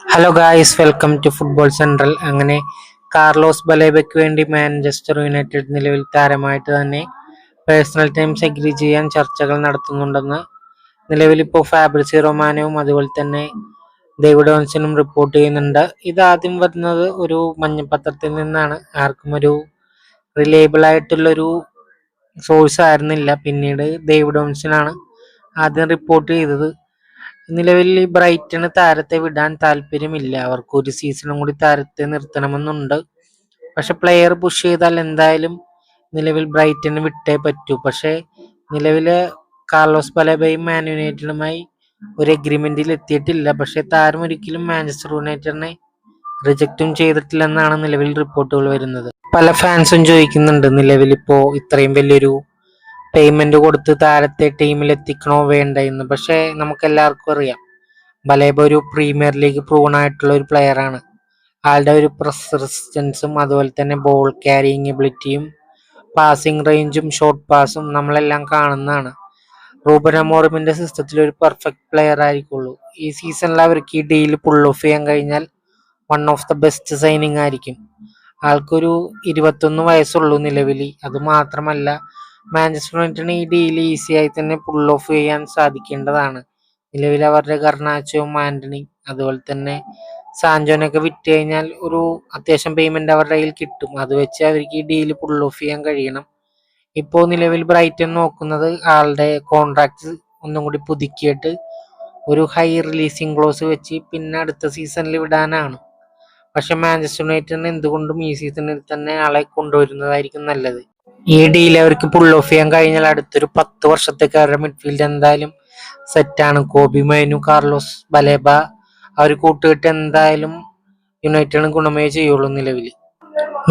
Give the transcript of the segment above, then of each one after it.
Hello guys, welcome to football central. അങ്ങനെ Carlos ബലേബയ്ക്ക് വേണ്ടി മാഞ്ചസ്റ്റർ യുണൈറ്റഡ് നിലവിൽ താരമായിട്ട് തന്നെ പേഴ്സണൽ ടൈംസ് എഗ്രി ചെയ്യാൻ ചർച്ചകൾ നടത്തുന്നുണ്ടെന്ന് നിലവിലിപ്പോൾ ഫാബ്രിസിയോ റൊമാനോയും അതുപോലെ തന്നെ ഡേവിഡ് ഓൺസനും റിപ്പോർട്ട് ചെയ്യുന്നുണ്ട്. ഇതാദ്യം വരുന്നത് ഒരു മഞ്ഞപ്പത്രത്തിൽ നിന്നാണ്. ആർക്കും ഒരു റിലയബിൾ ആയിട്ടുള്ളൊരു സോഴ്സ് ആയിരുന്നില്ല. പിന്നീട് ഡേവിഡ് ഓൺസനാണ് ആദ്യം റിപ്പോർട്ട് ചെയ്തത്. നിലവിൽ ഈ ബ്രൈറ്റണ് താരത്തെ വിടാൻ താല്പര്യമില്ല. അവർക്ക് ഒരു സീസണും കൂടി താരത്തെ നിർത്തണമെന്നുണ്ട്. പക്ഷെ പ്ലെയർ പുഷ് ചെയ്താൽ എന്തായാലും നിലവിൽ ബ്രൈറ്റന് വിട്ടേ പറ്റൂ. പക്ഷെ നിലവിലെ കാർലോസ് ബലേബയും മാൻ യുണൈറ്റഡുമായി ഒരു എഗ്രിമെന്റിൽ എത്തിയിട്ടില്ല. പക്ഷെ താരം ഒരിക്കലും മാഞ്ചസ്റ്റർ യുണൈറ്റഡിനെ റിജക്റ്റും ചെയ്തിട്ടില്ലെന്നാണ് നിലവിൽ റിപ്പോർട്ടുകൾ വരുന്നത്. പല ഫാൻസും ചോദിക്കുന്നുണ്ട്, നിലവിൽ ഇപ്പോ ഇത്രയും വലിയൊരു പേയ്മെന്റ് കൊടുത്ത് താരത്തെ ടീമിൽ എത്തിക്കണോ വേണ്ട എന്ന്. പക്ഷെ നമുക്ക് എല്ലാവർക്കും അറിയാം, ബലേബ ഒരു പ്രീമിയർ ലീഗ് പ്രൂവൺ ആയിട്ടുള്ള ഒരു പ്ലെയർ ആണ്. ആളുടെ ഒരു പ്രസ് റെസിസ്റ്റൻസും അതുപോലെ തന്നെ ബോൾ ക്യാരിയിങ് എബിലിറ്റിയും പാസിംഗ് റേഞ്ചും ഷോർട്ട് പാസും നമ്മളെല്ലാം കാണുന്നതാണ്. റൂബൻ അമോറിമിന്റെ സിസ്റ്റത്തിൽ ഒരു പെർഫെക്റ്റ് പ്ലെയർ ആയിരിക്കുള്ളൂ. ഈ സീസണിൽ അവർക്ക് ഈ ഡീൽ പുൾ ഓഫ് ചെയ്യാൻ കഴിഞ്ഞാൽ one of the best signing ആയിരിക്കും. ആൾക്കൊരു 21 വയസ്സുള്ളൂ നിലവിൽ. അത് മാത്രമല്ല, മാഞ്ചസ്റ്റർ യുണൈറ്റഡിന് ഈ ഡീൽ ഈസിയായി തന്നെ പുൾ ഓഫ് ചെയ്യാൻ സാധിക്കേണ്ടതാണ്. നിലവിൽ അവരുടെ ഗർണാച്ചോയും ആന്റണി അതുപോലെ തന്നെ സാൻജോനൊക്കെ വിറ്റ് കഴിഞ്ഞാൽ ഒരു അത്യാവശ്യം പേയ്മെന്റ് അവരുടെ കയ്യിൽ കിട്ടും. അത് വെച്ച് അവർക്ക് ഈ ഡീൽ പുൾ ഓഫ് ചെയ്യാൻ കഴിയണം. ഇപ്പോൾ നിലവിൽ ബ്രൈറ്റൺ നോക്കുന്നത് ആളുടെ കോൺട്രാക്ട് ഒന്നും കൂടി പുതുക്കിയിട്ട് ഒരു ഹൈ റിലീസിങ് ക്ലോസ് വെച്ച് പിന്നെ അടുത്ത സീസണിൽ വിടാനാണ്. പക്ഷെ മാഞ്ചസ്റ്റർ യുണൈറ്റഡിന് എന്തുകൊണ്ടും ഈ സീസണിൽ തന്നെ ആളെ കൊണ്ടുവരുന്നതായിരിക്കും നല്ലത്. ഈ ഡീൽ അവർക്ക് പുൾ ഓഫ് ചെയ്യാൻ കഴിഞ്ഞാൽ അടുത്തൊരു 10 വർഷത്തേക്ക് അവരുടെ മിഡ്ഫീൽഡ് എന്തായാലും സെറ്റാണ്. കോബി മൈനു, കാർലോസ് ബലേബ അവർ കൂട്ടുകെട്ട് എന്തായാലും യുണൈറ്റഡിന് ഗുണമേ ചെയ്യുള്ളൂ. നിലവിൽ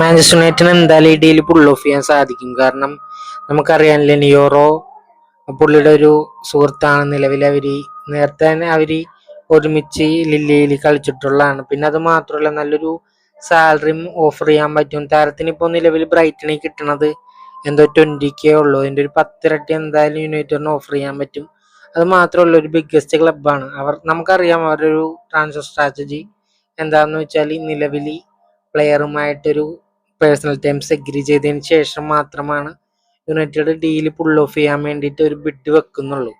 മാഞ്ചസ്റ്റർ യുണൈറ്റഡിന് എന്തായാലും ഈ ഡീൽ പുൾ ഓഫ് ചെയ്യാൻ സാധിക്കും. കാരണം നമുക്കറിയാം, ലെനിയോറോ പുള്ളിയുടെ ഒരു സുഹൃത്താണ്. നിലവിൽ നേരത്തെ തന്നെ അവര് ഒരുമിച്ച് ലില്ലിയിൽ കളിച്ചിട്ടുള്ളതാണ്. പിന്നെ അത് മാത്രമല്ല, നല്ലൊരു സാലറിയും ഓഫർ ചെയ്യാൻ പറ്റും താരത്തിന്. ഇപ്പോൾ നിലവിൽ ബ്രൈറ്റണിൽ കിട്ടുന്നത് എന്തോ 20K ഉള്ളൂ. അതിന്റെ ഒരു 10 ഇരട്ടി എന്തായാലും യുണൈറ്റഡിന് ഓഫർ ചെയ്യാൻ പറ്റും. അത് മാത്രമല്ല, ഒരു ബിഗ്ഗസ്റ്റ് ക്ലബ്ബാണ് അവർ. നമുക്കറിയാം അവരുടെ ഒരു ട്രാൻസ്ഫർ സ്ട്രാറ്റജി എന്താണെന്ന് വെച്ചാൽ, നിലവിൽ പ്ലെയറുമായിട്ടൊരു പേഴ്സണൽ ടൈംസ് എഗ്രി ചെയ്തതിന് ശേഷം മാത്രമാണ് യുണൈറ്റഡ് ഡീല് പുൾ ഓഫ് ചെയ്യാൻ വേണ്ടിയിട്ട് ഒരു ബിഡ് വെക്കുന്നുള്ളൂ.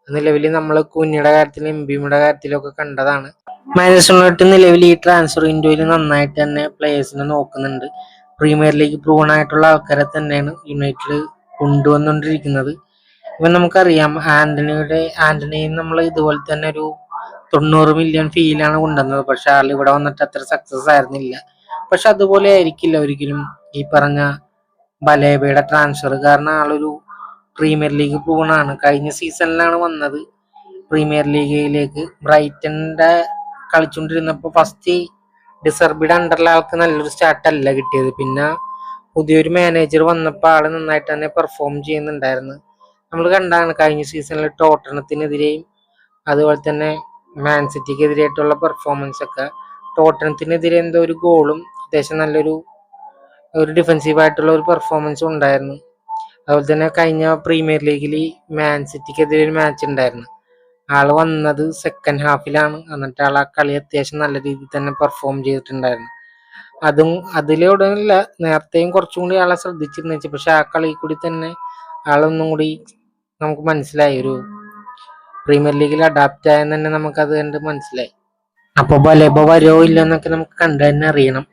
നിലവിൽ നമ്മൾ കുഞ്ഞിയുടെ കാര്യത്തിലും എംബിയുടെ കാര്യത്തിലൊക്കെ കണ്ടതാണ്. മാഞ്ചസ്റ്റർ യുണൈറ്റഡ് നിലവിൽ ഈ ട്രാൻസ്ഫർ വിൻഡോയിൽ നന്നായിട്ട് തന്നെ പ്ലേയേഴ്സിനെ നോക്കുന്നുണ്ട്. പ്രീമിയർ ലീഗ് പ്രൂവൺ ആയിട്ടുള്ള ആൾക്കാരെ തന്നെയാണ് യുണൈറ്റഡ് കൊണ്ടുവന്നുകൊണ്ടിരിക്കുന്നത്. ഇവൻ നമുക്കറിയാം, ആന്റണിയും നമ്മൾ ഇതുപോലെ തന്നെ ഒരു 90 മില്യൺ ഫീലാണ് കൊണ്ടുവന്നത്. പക്ഷെ ആൾ ഇവിടെ വന്നിട്ട് അത്ര സക്സസ് ആയിരുന്നില്ല. പക്ഷെ അതുപോലെ ആയിരിക്കില്ല ഒരിക്കലും ഈ പറഞ്ഞ ബലേബയുടെ ട്രാൻസ്ഫർ. കാരണം ആളൊരു പ്രീമിയർ ലീഗ് പ്രൂവൺ ആണ്. കഴിഞ്ഞ സീസണിലാണ് വന്നത് പ്രീമിയർ ലീഗിലേക്ക്. ബ്രൈറ്റന്റെ കളിച്ചുകൊണ്ടിരുന്നപ്പോൾ ഫസ്റ്റ് ഡിസർബിയുടെ അണ്ടറിലെ ആൾക്ക് നല്ലൊരു സ്റ്റാർട്ടല്ല കിട്ടിയത്. പിന്നെ പുതിയൊരു മാനേജർ വന്നപ്പോൾ ആള് നന്നായിട്ട് തന്നെ പെർഫോം ചെയ്യുന്നുണ്ടായിരുന്നു. നമ്മൾ കണ്ടാണ് കഴിഞ്ഞ സീസണിൽ ടോട്ടനത്തിനെതിരെയും അതുപോലെ തന്നെ മാൻ സിറ്റിക്കെതിരായിട്ടുള്ള പെർഫോമൻസ് ഒക്കെ. ടോട്ടനത്തിനെതിരെ എന്തോ ഒരു ഗോളും അത്യാവശ്യം നല്ലൊരു ഡിഫെൻസീവ് ആയിട്ടുള്ള ഒരു പെർഫോമൻസും ഉണ്ടായിരുന്നു. അതുപോലെ തന്നെ കഴിഞ്ഞ പ്രീമിയർ ലീഗിൽ മാൻ സിറ്റിക്കെതിരെ ഒരു മാച്ച് ഉണ്ടായിരുന്നു. ആള് വന്നത് സെക്കൻഡ് ഹാഫിലാണ്. എന്നിട്ട് ആൾ ആ കളി അത്യാവശ്യം നല്ല രീതിയിൽ തന്നെ പെർഫോം ചെയ്തിട്ടുണ്ടായിരുന്നു. അതിലൂടെയല്ല, നേരത്തെയും കുറച്ചും കൂടി ആളെ ശ്രദ്ധിച്ചിരുന്നു വെച്ചാൽ. പക്ഷെ ആ കളി കൂടി തന്നെ ആളൊന്നും കൂടി നമുക്ക് മനസ്സിലായി, ഒരു പ്രീമിയർ ലീഗിൽ അഡാപ്റ്റ് ആയെന്ന് തന്നെ നമുക്കത് കണ്ട് മനസ്സിലായി. അപ്പൊ ബലേബ വരുമോ ഇല്ലെന്നൊക്കെ നമുക്ക് കണ്ടു തന്നെ അറിയണം.